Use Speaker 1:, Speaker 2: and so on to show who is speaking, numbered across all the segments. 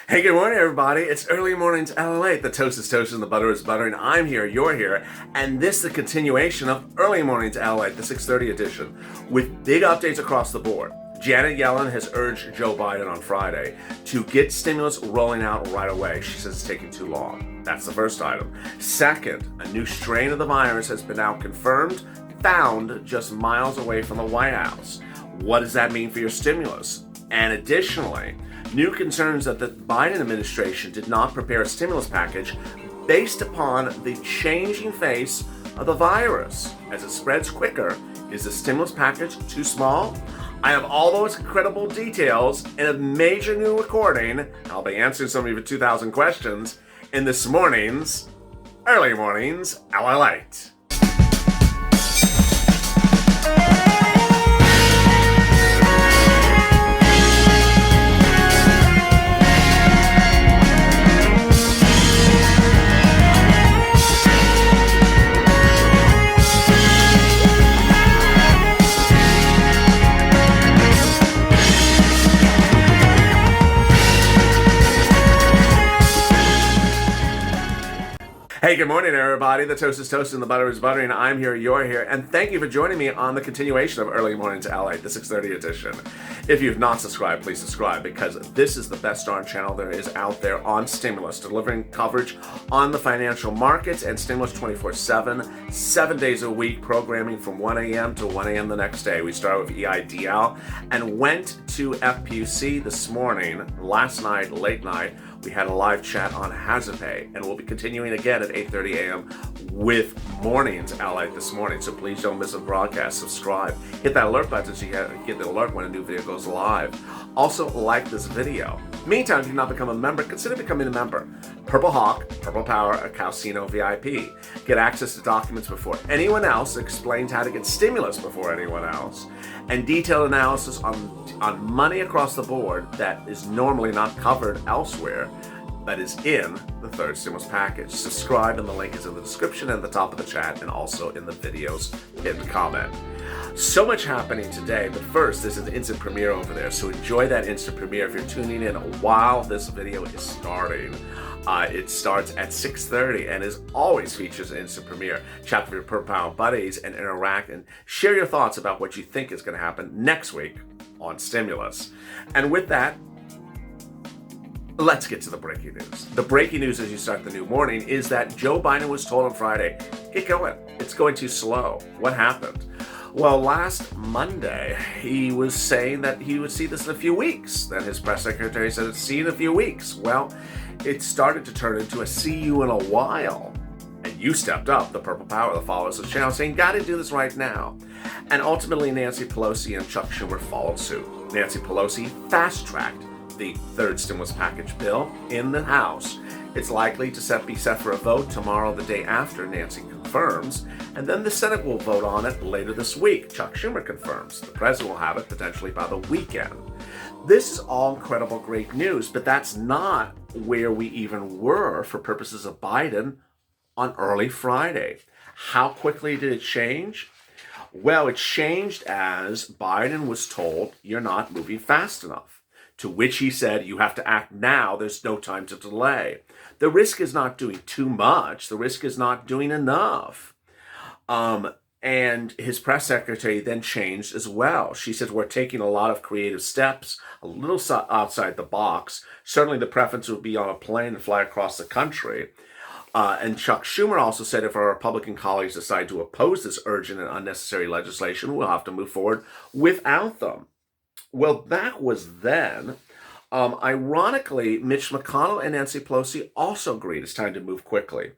Speaker 1: Hey, good morning, everybody. It's early mornings LALATE. The toast is toast and the butter is butter, and I'm here, you're here, and this is the continuation of early mornings LALATE, the 6:30 edition, with big updates across the board. Janet Yellen has urged Joe Biden on Friday to get stimulus rolling out right away. She says it's taking too long. That's the first item. Second, a new strain of the virus has been now confirmed, found just miles away from the White House. What does that mean for your stimulus? And additionally, new concerns that the Biden administration did not prepare a stimulus package based upon the changing face of the virus. As it spreads quicker, is the stimulus package too small? I have all those incredible details in a major new recording. I'll be answering some of your 2,000 questions in this morning's Early Mornings LALATE. Hey, good morning, everybody. The toast is toast and the butter is butter, and I'm here, you're here, and thank you for joining me on the continuation of Early Mornings LALATE, the 6:30 edition. If you've not subscribed, please subscribe, because this is the best darn channel there is out there on stimulus, delivering coverage on the financial markets and stimulus 24/7, 7 days a week, programming from 1 a.m. to 1 a.m. the next day. We started with EIDL and went to FPUC this morning, last night, late night. We had a live chat on Hazard Pay, and we'll be continuing again at 8:30 a.m. with Mornings LALATE this morning. So please don't miss a broadcast. Subscribe. Hit that alert button so you get the alert when a new video goes live. Also, like this video. Meantime, if you've not become a member, consider becoming a member. Purple Hawk, Purple Power, or Calcino VIP. Get access to documents before anyone else, explains how to get stimulus before anyone else, and detailed analysis on money across the board that is normally not covered elsewhere, that is in the third stimulus package. Subscribe, and the link is in the description and the top of the chat, and also in the video's pinned comment. So much happening today, but first, this is the instant premiere over there, so enjoy that instant premiere if you're tuning in while this video is starting. It starts at 6:30 and as always features an instant premiere. Chat with your Purple Power buddies and interact and share your thoughts about what you think is going to happen next week on stimulus. And with that, let's get to the breaking news. The breaking news as you start the new morning is that Joe Biden was told on Friday, get going. It's going too slow. What happened? Well, last Monday, he was saying that he would see this in a few weeks. Then his press secretary said it's see in a few weeks. Well, it started to turn into a see you in a while. And you stepped up, the Purple Power, the followers of the channel, saying, gotta do this right now. And ultimately, Nancy Pelosi and Chuck Schumer followed suit. Nancy Pelosi fast-tracked the third stimulus package bill in the House. It's likely to be set for a vote tomorrow, the day after Nancy confirms, and then the Senate will vote on it later this week. Chuck Schumer confirms. The president will have it potentially by the weekend. This is all incredible, great news, but that's not where we even were for purposes of Biden on early Friday. How quickly did it change? Well, it changed as Biden was told, you're not moving fast enough. To which he said, you have to act now. There's no time to delay. The risk is not doing too much. The risk is not doing enough. And his press secretary then changed as well. She said, we're taking a lot of creative steps, a little outside the box. Certainly the preference would be on a plane and fly across the country. And Chuck Schumer also said if our Republican colleagues decide to oppose this urgent and unnecessary legislation, we'll have to move forward without them. Well, that was then. Ironically, Mitch McConnell and Nancy Pelosi also agreed it's time to move quickly.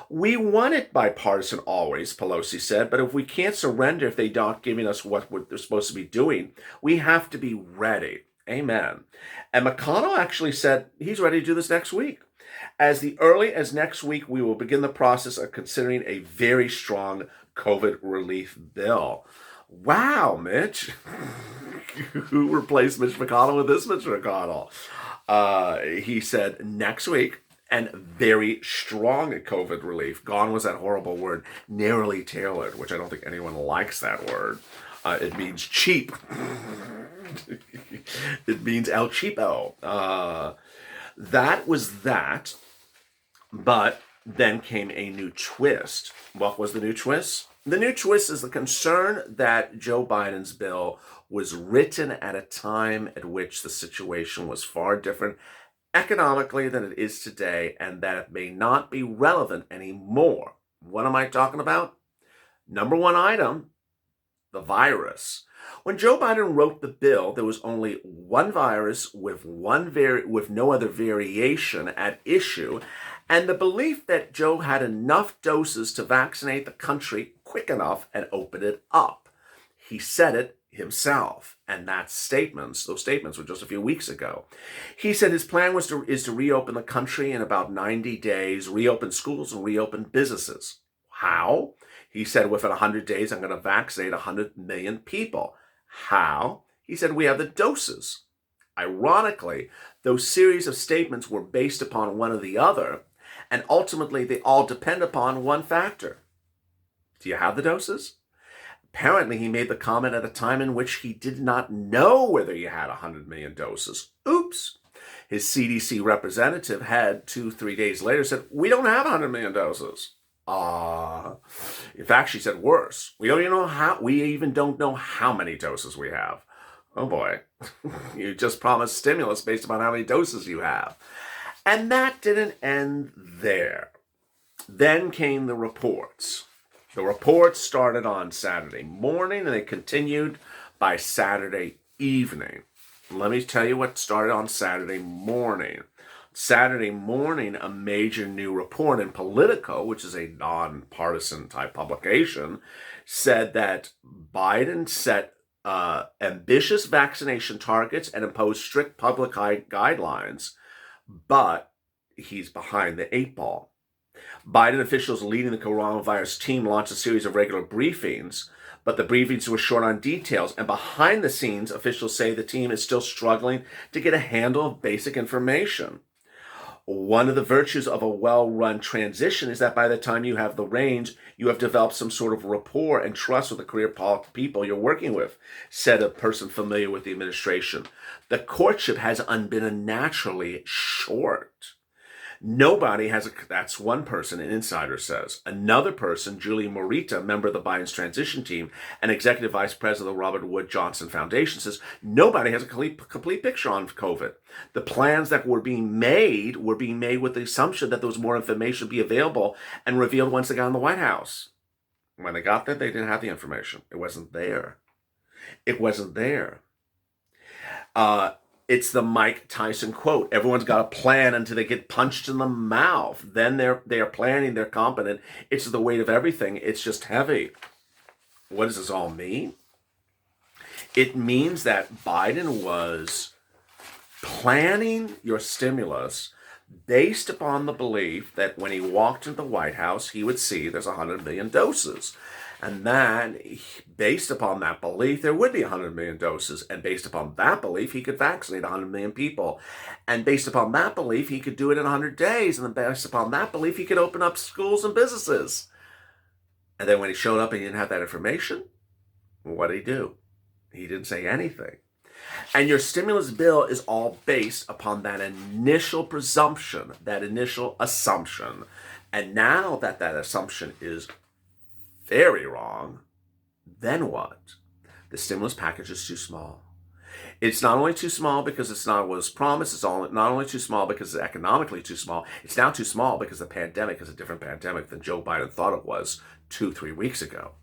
Speaker 1: We want it bipartisan always, Pelosi said, but if we can't surrender if they're not giving us what they're supposed to be doing, we have to be ready. Amen. And McConnell actually said he's ready to do this next week. As early as next week, we will begin the process of considering a very strong COVID relief bill. Wow, Mitch. Who replaced Mitch McConnell with this Mitch McConnell? He said next week, and very strong COVID relief. Gone was that horrible word, narrowly tailored, which I don't think anyone likes that word. It means cheap. It means El Cheapo. That was that, but then came a new twist. What was the new twist? The new twist is the concern that Joe Biden's bill was written at a time at which the situation was far different economically than it is today, and that it may not be relevant anymore. What am I talking about? Number one item, the virus. When Joe Biden wrote the bill, there was only one virus with no other variation at issue, and the belief that Joe had enough doses to vaccinate the country quick enough and open it up. He said it himself, and those statements were just a few weeks ago. He said his plan is to reopen the country in about 90 days, reopen schools and reopen businesses. How? He said within 100 days, I'm going to vaccinate 100 million people. How? He said we have the doses. Ironically, those series of statements were based upon one or the other, and ultimately they all depend upon one factor. Do you have the doses? Apparently, he made the comment at a time in which he did not know whether he had 100 million doses. Oops. His CDC representative had 2-3 days later said, we don't have 100 million doses. In fact, she said worse. We even don't know how many doses we have. Oh boy, you just promised stimulus based upon how many doses you have. And that didn't end there. Then came the reports. The reports started on Saturday morning and they continued by Saturday evening. Let me tell you what started on Saturday morning. Saturday morning, a major new report in Politico, which is a nonpartisan type publication, said that Biden set ambitious vaccination targets and imposed strict public guidelines, but he's behind the 8 ball. Biden officials leading the coronavirus team launched a series of regular briefings, but the briefings were short on details, and behind the scenes, officials say the team is still struggling to get a handle of basic information. One of the virtues of a well-run transition is that by the time you have the reins, you have developed some sort of rapport and trust with the career people you're working with, said a person familiar with the administration. The courtship has been unnaturally short. Nobody has that's one person, an insider says. Another person, Julie Morita, member of the Biden's transition team and executive vice president of the Robert Wood Johnson Foundation, says nobody has a complete picture on COVID. The plans that were being made with the assumption that there was more information be available and revealed once they got in the White House. When they got there, they didn't have the information. It wasn't there. It wasn't there. It's the Mike Tyson quote. Everyone's got a plan until they get punched in the mouth. Then they are planning, they're competent. It's the weight of everything. It's just heavy. What does this all mean? It means that Biden was planning your stimulus based upon the belief that when he walked into the White House, he would see there's 100 million doses. And then, based upon that belief, there would be 100 million doses. And based upon that belief, he could vaccinate 100 million people. And based upon that belief, he could do it in 100 days. And then based upon that belief, he could open up schools and businesses. And then when he showed up and he didn't have that information, what did he do? He didn't say anything. And your stimulus bill is all based upon that initial presumption, that initial assumption. And now that assumption is very wrong, then what? The stimulus package is too small. It's not only too small because it's not what was promised, it's not only too small because it's economically too small, it's now too small because the pandemic is a different pandemic than Joe Biden thought it was 2-3 weeks ago.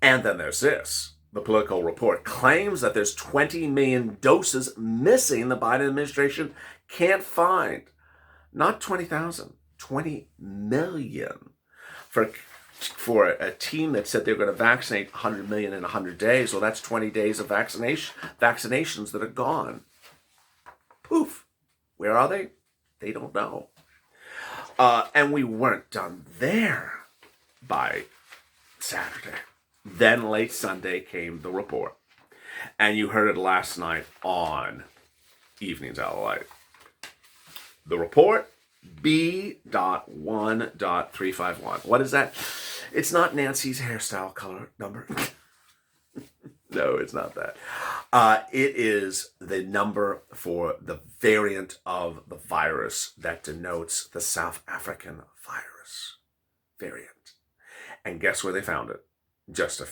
Speaker 1: And then there's this. The Politico report claims that there's 20 million doses missing the Biden administration can't find. Not 20,000, 20 million. For a team that said they're going to vaccinate 100 million in 100 days, well, that's 20 days of vaccinations that are gone. Poof. Where are they? They don't know. And we weren't done there by Saturday. Then late Sunday came the report. And you heard it last night on Evenings LALATE. The report, B.1.351. What is that? It's not Nancy's hairstyle color number. No, it's not that. It is the number for the variant of the virus that denotes the South African virus variant. And guess where they found it? Just a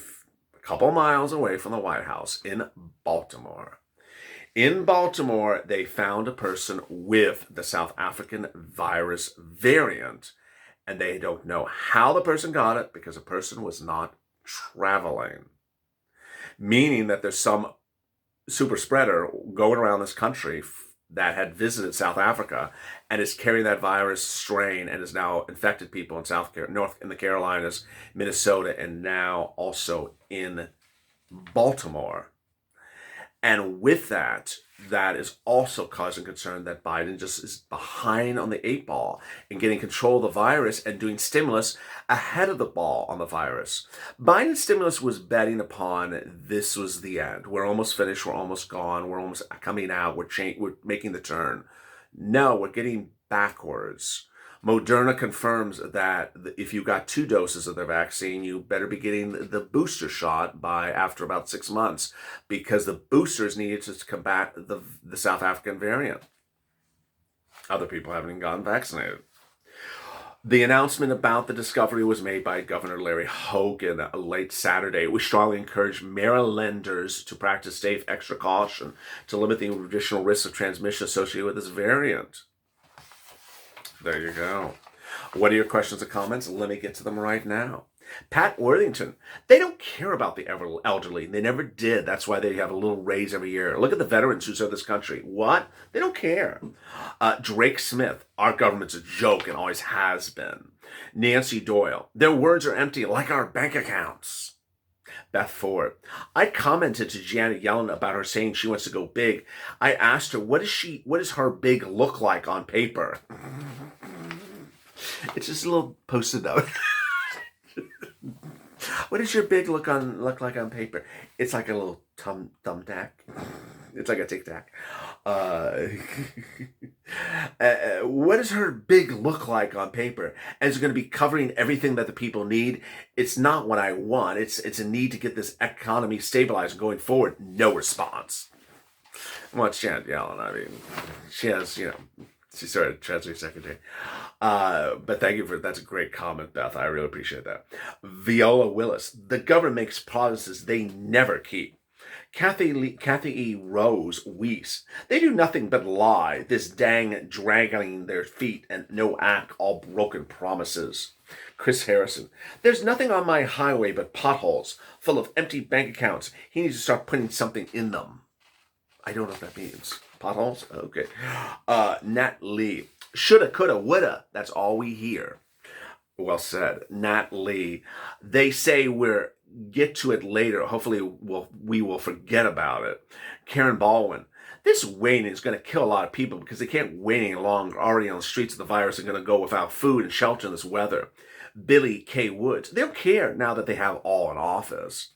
Speaker 1: couple miles away from the White House in Baltimore. In Baltimore, they found a person with the South African virus variant, and they don't know how the person got it because the person was not traveling. Meaning that there's some super spreader going around this country that had visited South Africa and is carrying that virus strain and has now infected people in in the Carolinas, Minnesota, and now also in Baltimore. And with that, that is also causing concern that Biden just is behind on the 8 ball in getting control of the virus and doing stimulus ahead of the ball on the virus. Biden's stimulus was betting upon this was the end. We're almost finished. We're almost gone. We're almost coming out. We're making the turn. No, we're getting backwards. Moderna confirms that if you got 2 doses of their vaccine, you better be getting the booster shot after about 6 months, because the booster is needed to combat the South African variant. Other people haven't even gotten vaccinated. The announcement about the discovery was made by Governor Larry Hogan late Saturday. We strongly encourage Marylanders to practice safe extra caution to limit the additional risks of transmission associated with this variant. There you go. What are your questions or comments? Let me get to them right now. Pat Worthington, they don't care about the elderly. They never did. That's why they have a little raise every year. Look at the veterans who serve this country. What? They don't care. Drake Smith, our government's a joke and always has been. Nancy Doyle, their words are empty like our bank accounts. Beth Ford, I commented to Janet Yellen about her saying she wants to go big. I asked her, what does her big look like on paper? It's just a little post-it note. What does your big look like on paper? It's like a little thumbtack. It's like a tic-tac. What does her big look like on paper? And it's going to be covering everything that the people need. It's not what I want. It's a need to get this economy stabilized and going forward. No response. Well, it's Janet Yellen. I mean, she has, she's sort of Treasury Secretary. But thank you that's a great comment, Beth. I really appreciate that. Viola Willis, the government makes promises they never keep. Kathy E. Rose Weiss, they do nothing but lie, this dang dragging their feet and no act, all broken promises. Chris Harrison, there's nothing on my highway but potholes full of empty bank accounts. He needs to start putting something in them. I don't know what that means. Potholes? Okay. Nat Lee, shoulda, coulda, woulda. That's all we hear. Well said. Nat Lee, they say we're get to it later. Hopefully we will forget about it. Karen Baldwin, this waning is going to kill a lot of people because they can't wait any longer. Already on the streets of the virus are going to go without food and shelter in this weather. Billy K. Woods, they don't care now that they have all in office.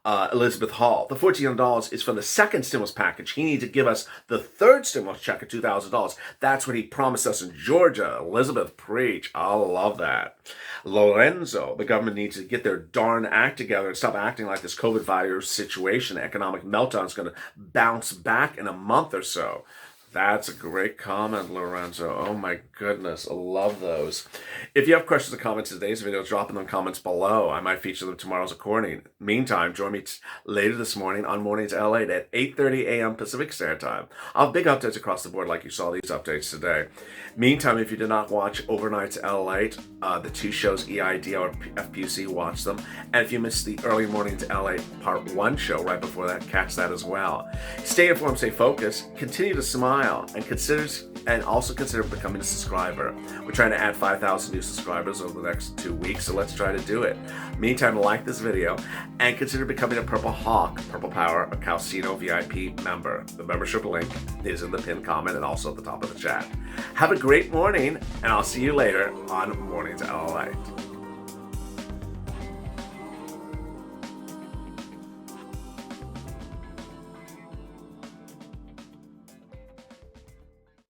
Speaker 1: Elizabeth Hall, the $1,400 is from the second stimulus package. He needs to give us the third stimulus check of $2,000. That's what he promised us in Georgia. Elizabeth, preach. I love that. Lorenzo, the government needs to get their darn act together and stop acting like this COVID virus situation, economic meltdown is going to bounce back in a month or so. That's a great comment, Lorenzo. Oh my goodness, I love those. If you have questions or comments in today's video, drop them in the comments below. I might feature them tomorrow's recording. Meantime, join me later this morning on Mornings LATE at 8:30 a.m. Pacific Standard Time. I'll have big updates across the board like you saw these updates today. Meantime, if you did not watch Overnight's LATE, the 2 shows EID or FPC, watch them. And if you missed the Early Mornings LATE Part 1 show right before that, catch that as well. Stay informed, stay focused, continue to smile, and also consider becoming a subscriber. We're trying to add 5,000 new subscribers over the next 2 weeks, so let's try to do it. Meantime, like this video and consider becoming a Purple Hawk, Purple Power, or Calcino VIP member. The membership link is in the pinned comment and also at the top of the chat. Have a great morning, and I'll see you later on Mornings LATE.